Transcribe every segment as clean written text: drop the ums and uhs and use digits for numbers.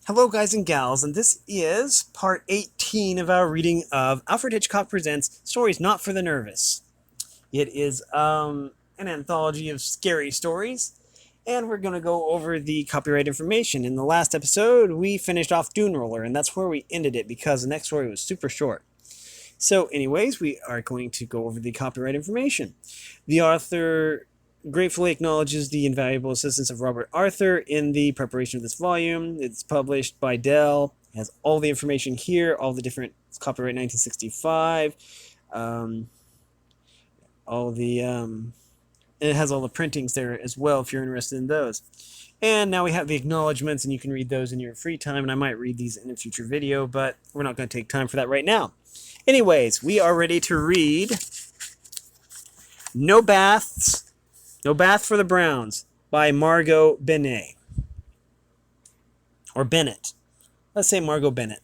Hello, guys and gals, and this is part 18 of our reading of Alfred Hitchcock Presents Stories Not for the Nervous. It is an anthology of scary stories, and we're going to go over the copyright information. In the last episode, we finished off Dune Roller, and that's where we ended it because the next story was super short. So, anyways, we are going to go over the copyright information. The author gratefully acknowledges the invaluable assistance of Robert Arthur in the preparation of this volume. It's published by Dell. It has all the information here, all the different copyright 1965, all the and it has all the printings there as well if you're interested in those. And now we have the acknowledgments, and you can read those in your free time, and I might read these in a future video, but we're not going to take time for that right now. Anyways, we are ready to read No Bath for the Browns by Margot Bennet. Or Bennett. Let's say Margot Bennet.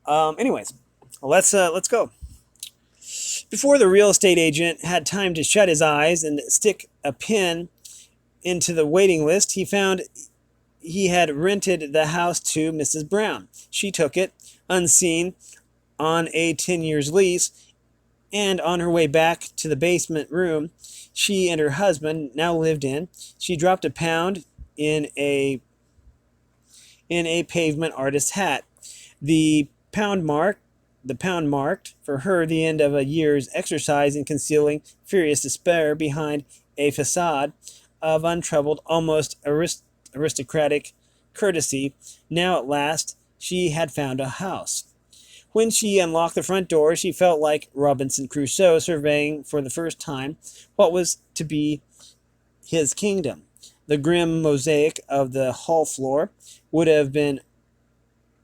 Anyways, let's go. Before the real estate agent had time to shut his eyes and stick a pin into the waiting list, he found he had rented the house to Mrs. Brown. She took it, unseen, on a 10-year lease, and on her way back to the basement room she and her husband now lived in, she dropped £1 in a pavement artist's hat. The pound marked for her the end of a year's exercise in concealing furious despair behind a facade of untroubled, almost aristocratic courtesy. Now at last she had found a house. When she unlocked the front door, she felt like Robinson Crusoe surveying for the first time what was to be his kingdom. The grim mosaic of the hall floor would have been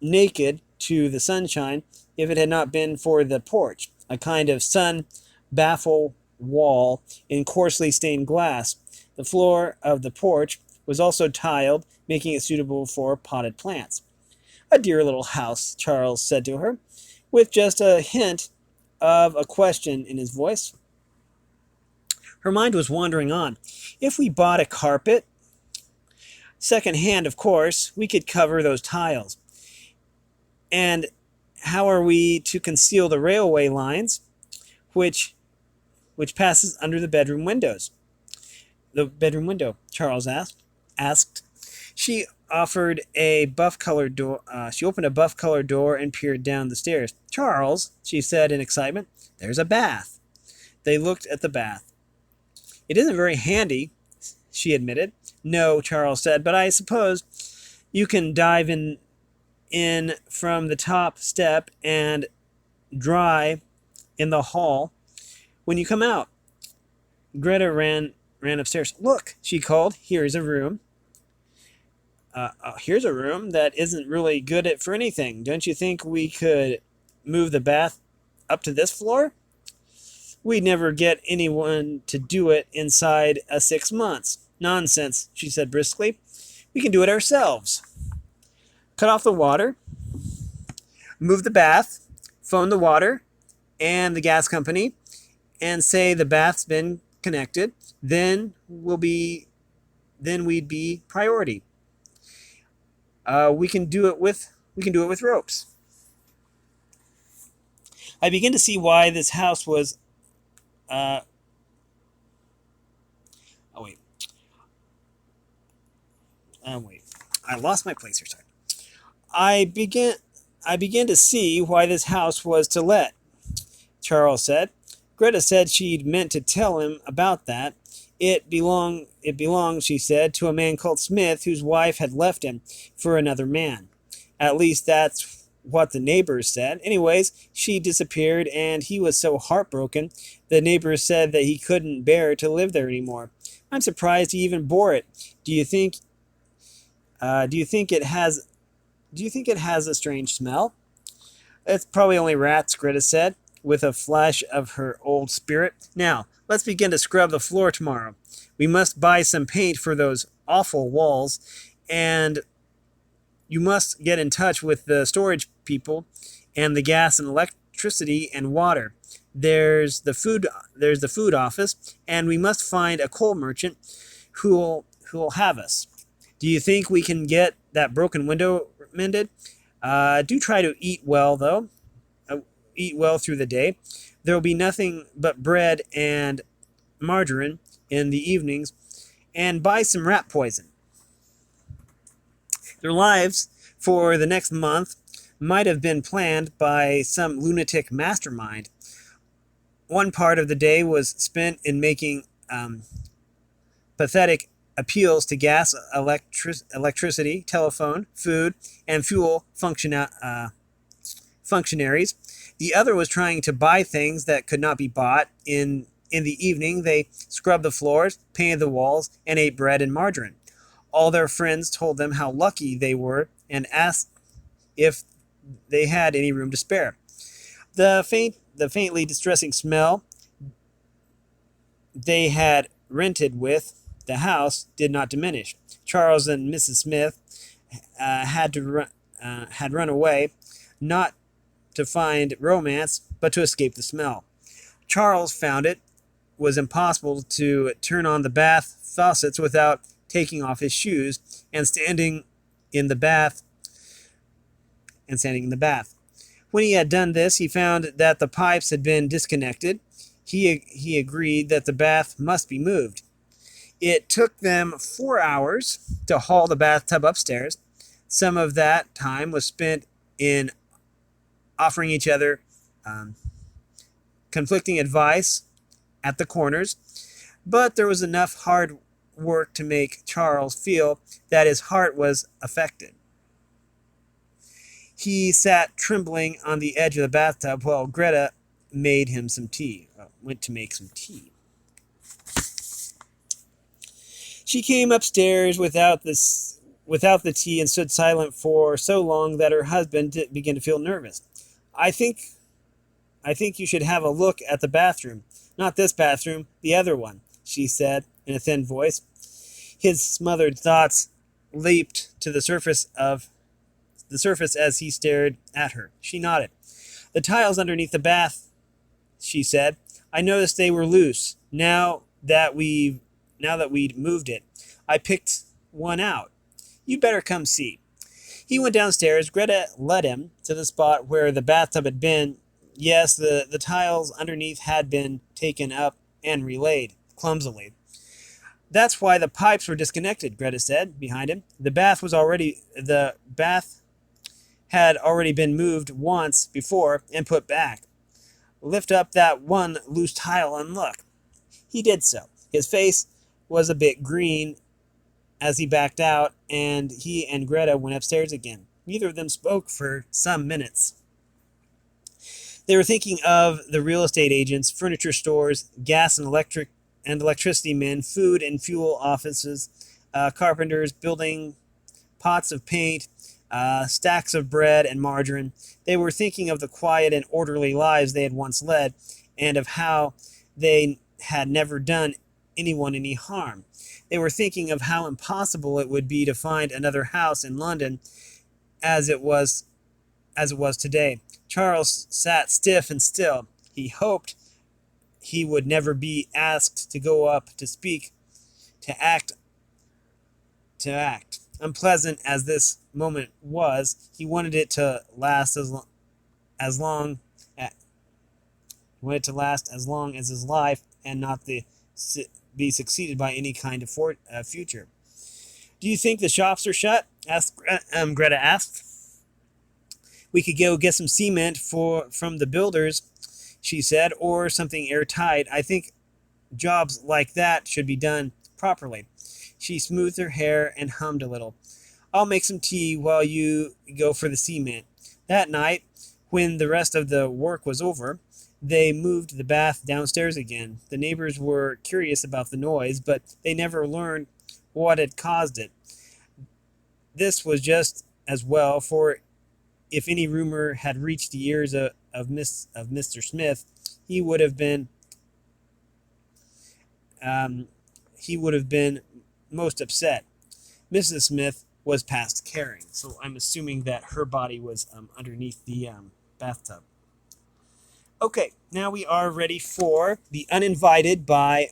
naked to the sunshine if it had not been for the porch, a kind of sun-baffle wall in coarsely stained glass. The floor of the porch was also tiled, making it suitable for potted plants. "A dear little house," Charles said to her, with just a hint of a question in his voice. Her mind was wandering on. "If we bought a carpet, second-hand, of course, we could cover those tiles. And how are we to conceal the railway lines, which passes under the bedroom windows?" "The bedroom window?" Charles asked. She opened a buff-colored door and peered down the stairs. "Charles," she said in excitement, "there's a bath." They looked at the bath. "It isn't very handy," she admitted. "No," Charles said, "but I suppose you can dive in from the top step and dry in the hall when you come out." Greta ran upstairs. "Look," she called, "here's a room." Here's a room that isn't really good for anything. Don't you think we could move the bath up to this floor?" "We'd never get anyone to do it inside 6 months. "Nonsense," she said briskly. "We can do it ourselves. Cut off the water, move the bath, phone the water and the gas company, and say the bath's been connected. Then we'd be priority. We can do it with ropes. I begin to see why this house was. Wait. I lost my place here. Sorry. I begin to see why this house was to let," Charles said. Greta said she'd meant to tell him about that. It belonged, she said, to a man called Smith, whose wife had left him for another man. At least that's what the neighbors said. Anyways, she disappeared, and he was so heartbroken, the neighbors said that he couldn't bear to live there anymore. I'm surprised he even bore it. Do you think it has a strange smell?" "It's probably only rats," Greta said, with a flash of her old spirit. "Now, let's begin to scrub the floor tomorrow. We must buy some paint for those awful walls, and you must get in touch with the storage people and the gas and electricity and water. There's the food office, and we must find a coal merchant who'll have us. Do you think we can get that broken window recommended. Do try to eat well, though. Eat well through the day. There will be nothing but bread and margarine in the evenings, and buy some rat poison. Their lives for the next month might have been planned by some lunatic mastermind. One part of the day was spent in making pathetic appeals to gas, electricity, telephone, food, and fuel functionaries. The other was trying to buy things that could not be bought. In the evening, they scrubbed the floors, painted the walls, and ate bread and margarine. All their friends told them how lucky they were and asked if they had any room to spare. The faintly distressing smell they had rented with the house did not diminish. Charles and Mrs. Smith had run away, not to find romance, but to escape the smell. Charles found it was impossible to turn on the bath faucets without taking off his shoes and standing in the bath. When he had done this, he found that the pipes had been disconnected. He agreed that the bath must be moved. It took them 4 hours to haul the bathtub upstairs. Some of that time was spent in offering each other conflicting advice at the corners, but there was enough hard work to make Charles feel that his heart was affected. He sat trembling on the edge of the bathtub while Greta made him some tea. Went to make some tea. She came upstairs without the tea and stood silent for so long that her husband began to feel nervous. I think you should have a look at the bathroom. Not this bathroom, the other one, she said in a thin voice. His smothered thoughts leaped to the surface as he stared at her. She nodded. The tiles underneath the bath, she said. I noticed they were loose. Now that we'd moved it, I picked one out. You'd better come see. He went downstairs. Greta led him to the spot where the bathtub had been. Yes, the tiles underneath had been taken up and relaid, clumsily. That's why the pipes were disconnected, Greta said, behind him. The bath had already been moved once before and put back. Lift up that one loose tile and look. He did so. His face was a bit green as he backed out, and he and Greta went upstairs again. Neither of them spoke for some minutes. They were thinking of the real estate agents, furniture stores, gas and electricity men, food and fuel offices, carpenters, building pots of paint, stacks of bread and margarine. They were thinking of the quiet and orderly lives they had once led, and of how they had never done anyone any harm. They were thinking of how impossible it would be to find another house in London as it was today. Charles sat stiff and still. He hoped he would never be asked to go up, to speak, to act. Unpleasant as this moment was, he wanted it to last as long as his life, and not be succeeded by any kind of future. Do you think the shops are shut? Greta asked. We could go get some cement from the builders, she said, or something airtight. I think jobs like that should be done properly. She smoothed her hair and hummed a little. I'll make some tea while you go for the cement. That night, when the rest of the work was over, they moved the bath downstairs again. The neighbors were curious about the noise, but they never learned what had caused it. This was just as well, for if any rumor had reached the ears of Mr. Smith, he would have been most upset. Mrs. Smith was past caring, so I'm assuming that her body was underneath the bathtub. Okay, now we are ready for The Uninvited by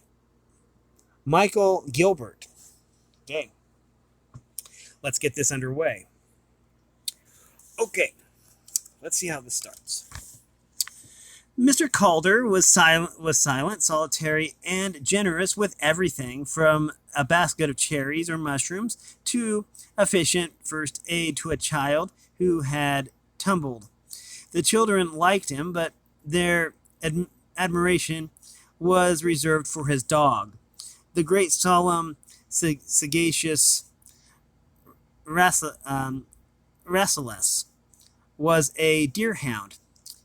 Michael Gilbert. Okay, let's get this underway. Okay, let's see how this starts. Mr. Calder was silent, solitary, and generous with everything from a basket of cherries or mushrooms to efficient first aid to a child who had tumbled. The children liked him, but their admiration was reserved for his dog. The great, solemn, sagacious Rasselas was a deerhound.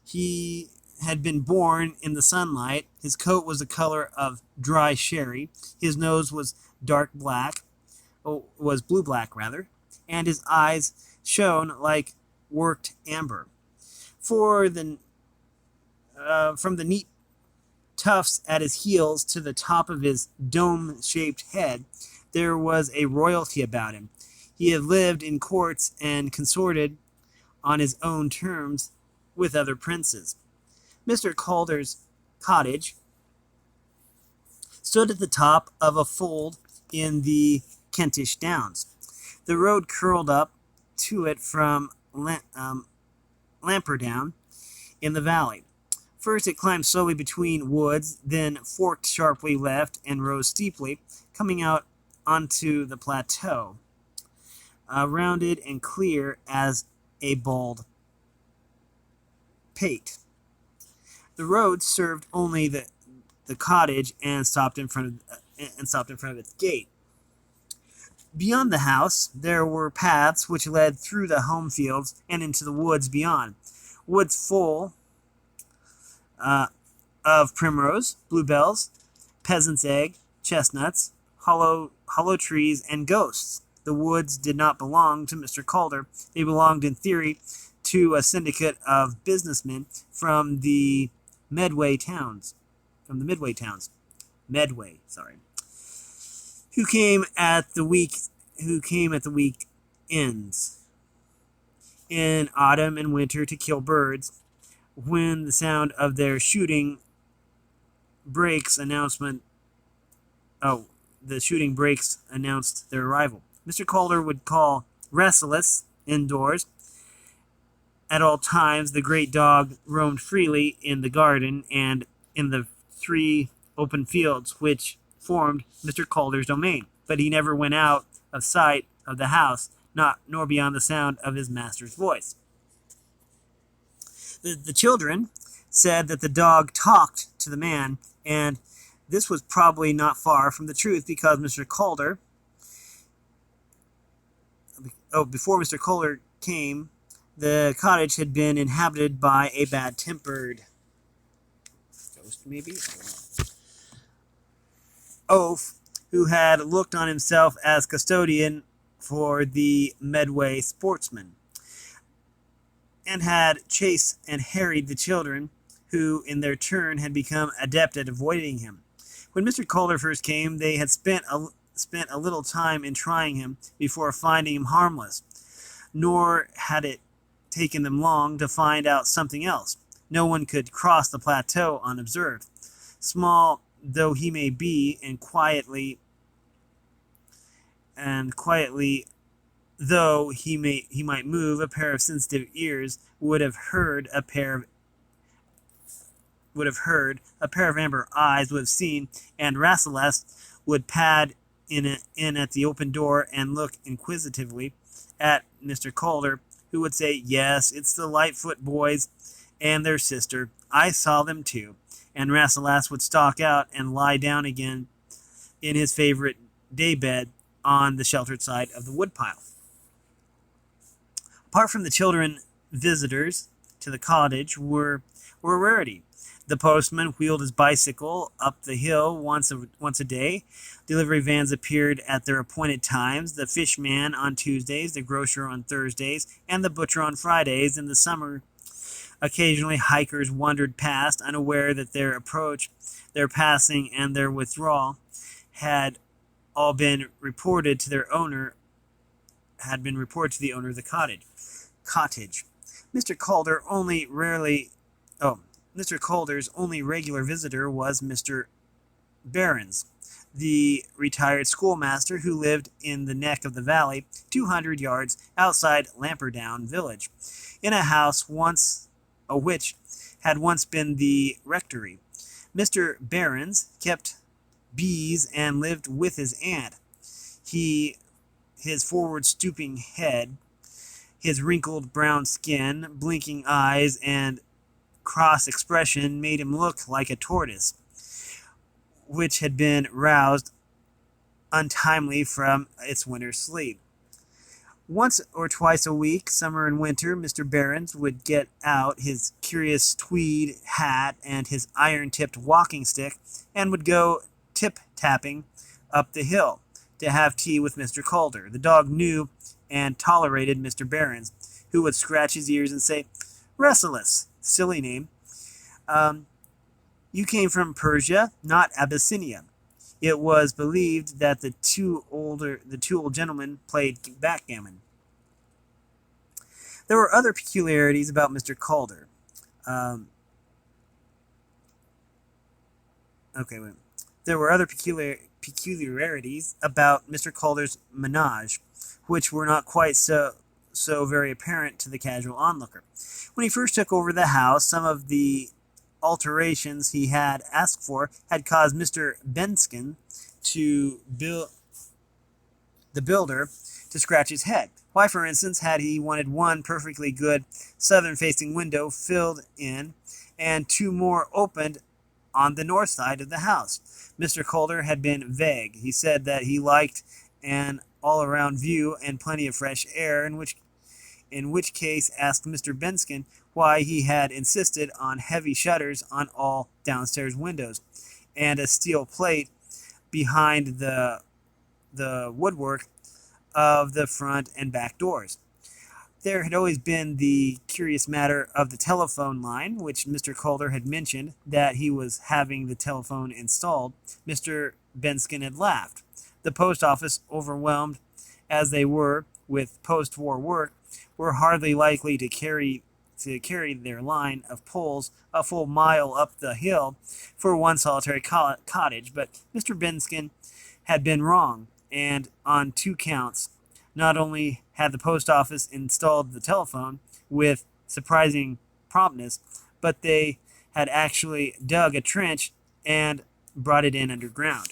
He had been born in the sunlight. His coat was the color of dry sherry. His nose was dark black, was blue black rather, and his eyes shone like worked amber. For the from the neat tufts at his heels to the top of his dome-shaped head, there was a royalty about him. He had lived in courts and consorted on his own terms with other princes. Mr. Calder's cottage stood at the top of a fold in the Kentish Downs. The road curled up to it from Lamperdown in the valley. First it climbed slowly between woods, then forked sharply left and rose steeply, coming out onto the plateau, rounded and clear as a bald pate. The road served only the cottage and stopped in front of its gate. Beyond the house, there were paths which led through the home fields and into the woods beyond. Woods full of primrose, bluebells, peasant's egg, chestnuts, hollow trees, and ghosts. The woods did not belong to Mr. Calder. They belonged, in theory, to a syndicate of businessmen from the Medway towns. Medway, who came at the week ends in autumn and winter to kill birds. When the sound of their shooting breaks announced their arrival. Mr. Calder would call Restless indoors. At all times, the great dog roamed freely in the garden and in the 3 open fields which formed Mr. Calder's domain, but he never went out of sight of the house, nor beyond the sound of his master's voice. The children said that the dog talked to the man, and this was probably not far from the truth, because before Mr. Calder came, the cottage had been inhabited by a bad-tempered ghost, maybe? Oaf, who had looked on himself as custodian for the Medway sportsmen, and had chased and harried the children, who in their turn had become adept at avoiding him. When Mr. Calder first came, they had spent a little time in trying him before finding him harmless, nor had it taken them long to find out something else. No one could cross the plateau unobserved. Small though he may be, and quietly though he might move, a pair of sensitive ears would have heard, a pair of amber eyes would have seen, and Rasselas would pad in at the open door and look inquisitively at Mr. Calder, who would say, "Yes, it's the Lightfoot boys and their sister. I saw them too." And Rasselas would stalk out and lie down again in his favorite daybed on the sheltered side of the woodpile. Apart from the children, visitors to the cottage were a rarity. The postman wheeled his bicycle up the hill once a day. Delivery vans appeared at their appointed times. The fish man on Tuesdays, the grocer on Thursdays, and the butcher on Fridays. In the summer, occasionally hikers wandered past, unaware that their approach, their passing, and their withdrawal had all been reported to the owner of the cottage. Mr. Calder's only regular visitor was Mr. Behrens, the retired schoolmaster who lived in the neck of the valley, 200 yards outside Lamperdown village, in a house which had once been the rectory. Mr. Behrens kept bees and lived with his aunt. His forward stooping head, his wrinkled brown skin, blinking eyes, and cross expression made him look like a tortoise, which had been roused untimely from its winter sleep. Once or twice a week, summer and winter, Mr. Behrens would get out his curious tweed hat and his iron-tipped walking stick and would go tip-tapping up the hill to have tea with Mr. Calder. The dog knew and tolerated Mr. Behrens, who would scratch his ears and say, "Restless, silly name. You came from Persia, not Abyssinia." It was believed that the two old gentlemen played backgammon. There were other peculiarities about Mr. Calder. There were other peculiarities about Mr. Calder's menage, which were not quite so very apparent to the casual onlooker. When he first took over the house, some of the alterations he had asked for had caused Mr. Benskin the builder, to scratch his head. Why, for instance, had he wanted one perfectly good southern-facing window filled in and two more opened on the north side of the house? Mr. Calder had been vague. He said that he liked an all-around view and plenty of fresh air, in which case asked Mr. Benskin why he had insisted on heavy shutters on all downstairs windows and a steel plate behind the woodwork of the front and back doors. There had always been the curious matter of the telephone line, which Mr. Calder had mentioned that he was having the telephone installed. Mr. Benskin had laughed. The post office, overwhelmed as they were with post-war work, were hardly likely to carry their line of poles a full mile up the hill for one solitary cottage, but Mr. Benskin had been wrong, and on two counts. Not only had the post office installed the telephone with surprising promptness, but they had actually dug a trench and brought it in underground.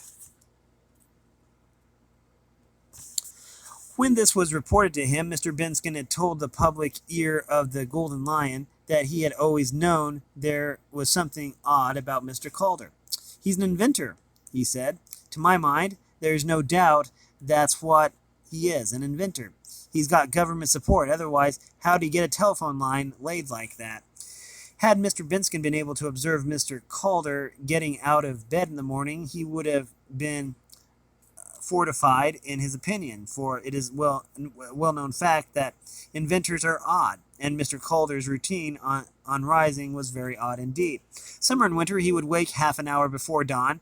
When this was reported to him, Mr. Benskin had told the public ear of the Golden Lion that he had always known there was something odd about Mr. Calder. "He's an inventor," he said. "To my mind, there's no doubt that's what he is, an inventor. He's got government support. Otherwise, how'd he get a telephone line laid like that?" Had Mr. Benskin been able to observe Mr. Calder getting out of bed in the morning, he would have been fortified in his opinion, for it is well-known fact that inventors are odd, and Mr. Calder's routine on rising was very odd indeed. Summer and winter, he would wake half an hour before dawn.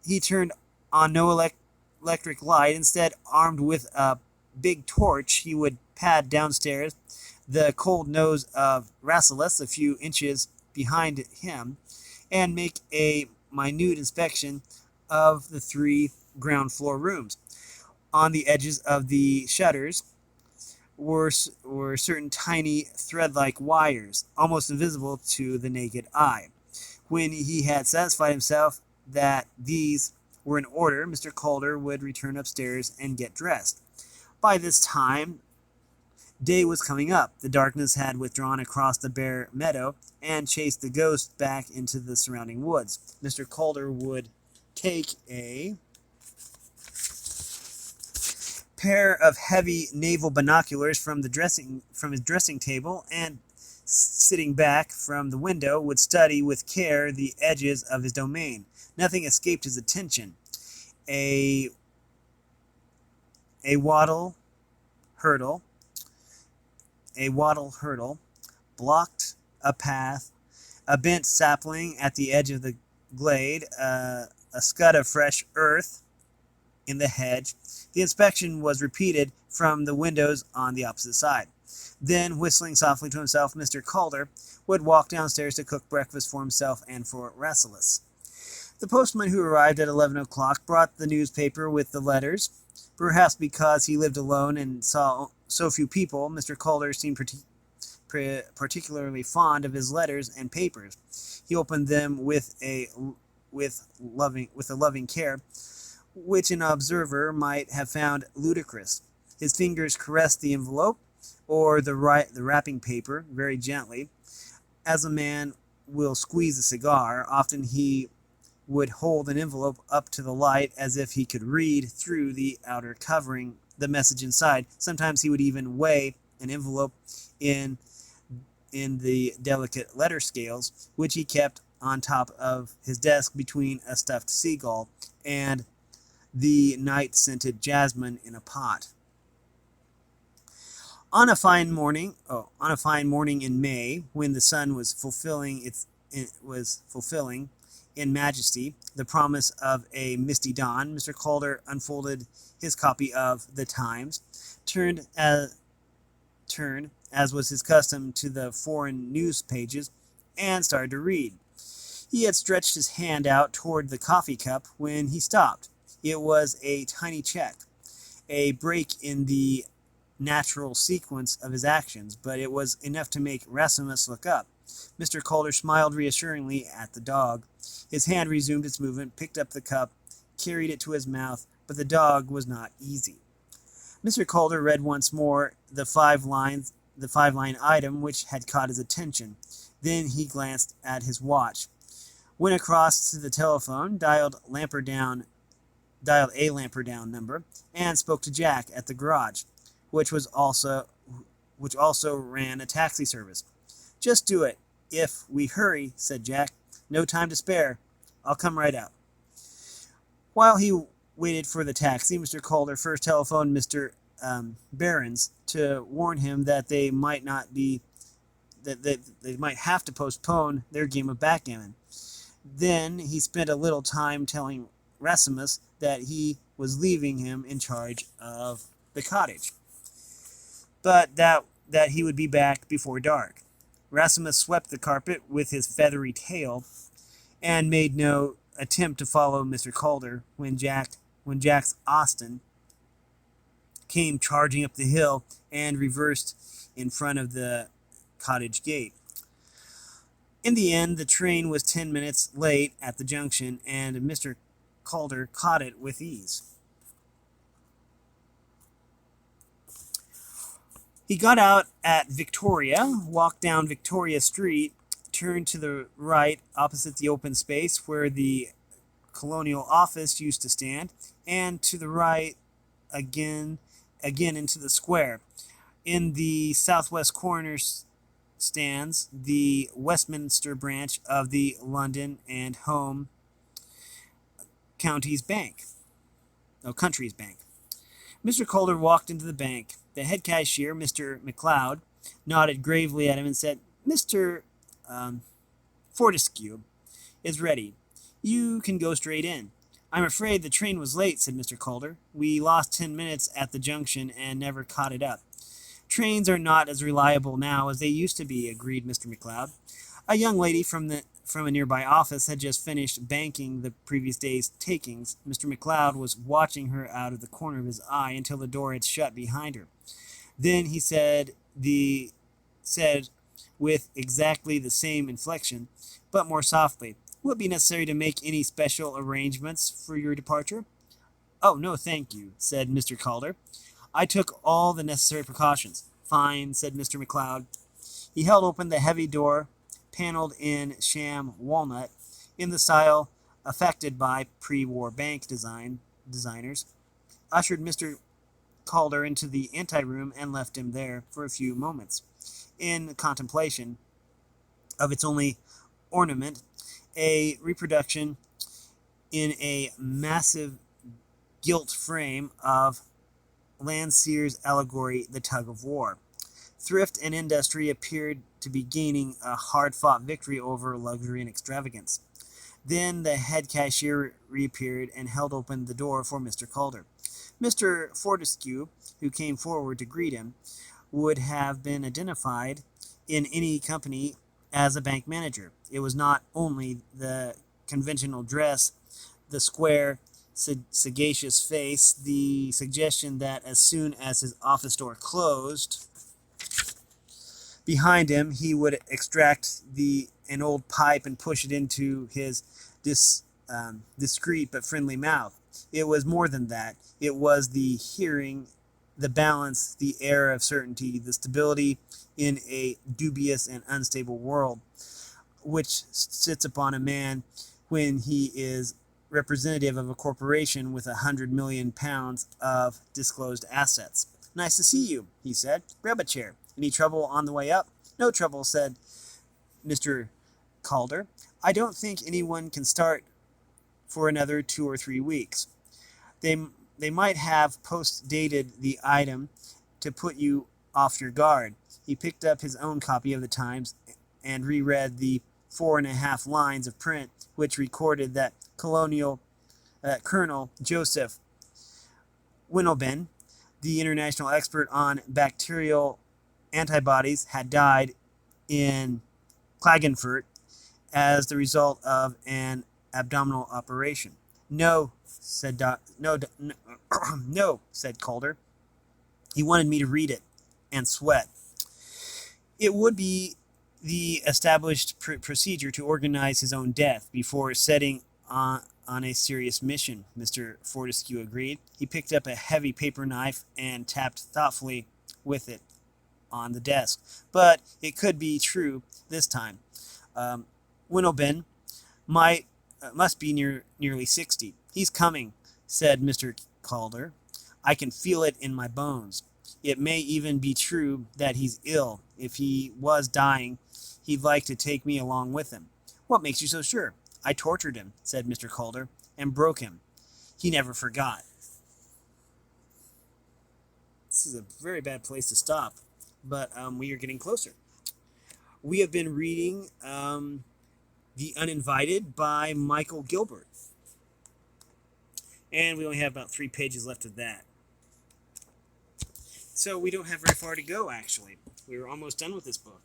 He turned on no electric light. Instead, armed with a big torch, he would pad downstairs the cold nose of Rasselas a few inches behind him and make a minute inspection of the three ground floor rooms. On the edges of the shutters were certain tiny thread-like wires, almost invisible to the naked eye. When he had satisfied himself that these were in order, Mr. Calder would return upstairs and get dressed. By this time, day was coming up. The darkness had withdrawn across the bare meadow and chased the ghost back into the surrounding woods. Mr. Calder would take a pair of heavy naval binoculars from his dressing table and, sitting back from the window, would study with care the edges of his domain. Nothing escaped his attention. A wattle hurdle blocked a path, a bent sapling at the edge of the glade, a scud of fresh earth in the hedge. The inspection was repeated from the windows on the opposite side. Then, whistling softly to himself, Mr. Calder would walk downstairs to cook breakfast for himself and for Rasselas. The postman who arrived at 11 o'clock brought the newspaper with the letters. Perhaps because he lived alone and saw so few people, Mr. Calder seemed particularly fond of his letters and papers. He opened them with a loving care, which an observer might have found ludicrous. His fingers caressed the envelope or the wrapping paper very gently, as a man will squeeze a cigar. Often he would hold an envelope up to the light as if he could read through the outer covering the message inside. Sometimes he would even weigh an envelope in the delicate letter scales, which he kept on top of his desk between a stuffed seagull and the night-scented jasmine in a pot. On a fine morning in May, when the sun was fulfilling in majesty the promise of a misty dawn, Mr. Calder unfolded his copy of The Times, turned as was his custom to the foreign news pages, and started to read. He had stretched his hand out toward the coffee cup when he stopped. It was a tiny check, a break in the natural sequence of his actions, but it was enough to make Rasmus look up. Mr. Calder smiled reassuringly at the dog. His hand resumed its movement, picked up the cup, carried it to his mouth, but the dog was not easy. Mr. Calder read once more the five-line item which had caught his attention. Then he glanced at his watch, went across to the telephone, dialed a Lamperdown number, and spoke to Jack at the garage, which also ran a taxi service. "Just do it, if we hurry," said Jack. "No time to spare. I'll come right out." While he waited for the taxi, Mr. Calder first telephoned Mr. Behrens to warn him that they might have to postpone their game of backgammon. Then he spent a little time telling Rasmus that he was leaving him in charge of the cottage, but that he would be back before dark. Rasmus swept the carpet with his feathery tail and made no attempt to follow Mr. Calder when Jack's Austin came charging up the hill and reversed in front of the cottage gate. In the end, the train was 10 minutes late at the junction, and Mr. Calder caught it with ease. He got out at Victoria, walked down Victoria Street, turned to the right opposite the open space where the Colonial Office used to stand, and to the right again into the square. In the southwest corner stands the Westminster branch of the London and Home Countries Bank. Mr. Calder walked into the bank. The head cashier, Mr. MacLeod, nodded gravely at him and said, "Mr. Fortescue is ready. You can go straight in." "I'm afraid the train was late," said Mr. Calder. "We lost 10 minutes at the junction and never caught it up." "Trains are not as reliable now as they used to be," agreed Mr. MacLeod. A young lady from a nearby office had just finished banking the previous day's takings. Mr. MacLeod was watching her out of the corner of his eye until the door had shut behind her. Then he said with exactly the same inflection, but more softly, "Will it be necessary to make any special arrangements for your departure?" "Oh, no, thank you," said Mr. Calder. "I took all the necessary precautions." "Fine," said Mr. MacLeod. He held open the heavy door, paneled in sham walnut, in the style affected by pre-war bank designers, ushered Mr. Calder into the anteroom, and left him there for a few moments, in contemplation of its only ornament, a reproduction in a massive gilt frame of Landseer's allegory, The Tug of War. Thrift and industry appeared to be gaining a hard-fought victory over luxury and extravagance. Then the head cashier reappeared and held open the door for Mr. Calder. Mr. Fortescue, who came forward to greet him, would have been identified in any company as a bank manager. It was not only the conventional dress, the square, sagacious face, the suggestion that as soon as his office door closed behind him, he would extract an old pipe and push it into his discreet but friendly mouth. It was more than that. It was the hearing, the balance, the air of certainty, the stability in a dubious and unstable world, which sits upon a man when he is representative of a corporation with £100 million of disclosed assets. "Nice to see you," he said. "Grab a chair. Any trouble on the way up?" "No trouble," said Mr. Calder. "I don't think anyone can start for another 2 or 3 weeks. They might have post-dated the item to put you off your guard." He picked up his own copy of the Times and reread the 4.5 lines of print which recorded that Colonel Joseph Winnelben, the international expert on bacterial antibodies, had died in Klagenfurt as the result of an abdominal operation. No, said Calder. He wanted me to read it and sweat. It would be the established procedure to organize his own death before setting on a serious mission, Mr. Fortescue agreed. He picked up a heavy paper knife and tapped thoughtfully with it on the desk. "But it could be true this time. Winnelben must be nearly 60. "He's coming," said Mr. Calder. "I can feel it in my bones. It may even be true that he's ill. If he was dying, he'd like to take me along with him." "What makes you so sure?" "I tortured him," said Mr. Calder, "and broke him. He never forgot." This is a very bad place to stop, but we are getting closer. We have been reading The Uninvited by Michael Gilbert. And we only have about 3 pages left of that. So we don't have very far to go, actually. We're almost done with this book.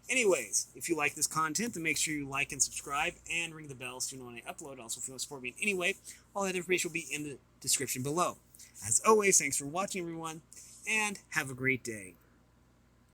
Anyways, if you like this content, then make sure you like and subscribe and ring the bell so you know when I upload. Also, if you want to support me in any way, all that information will be in the description below. As always, thanks for watching, everyone, and have a great day.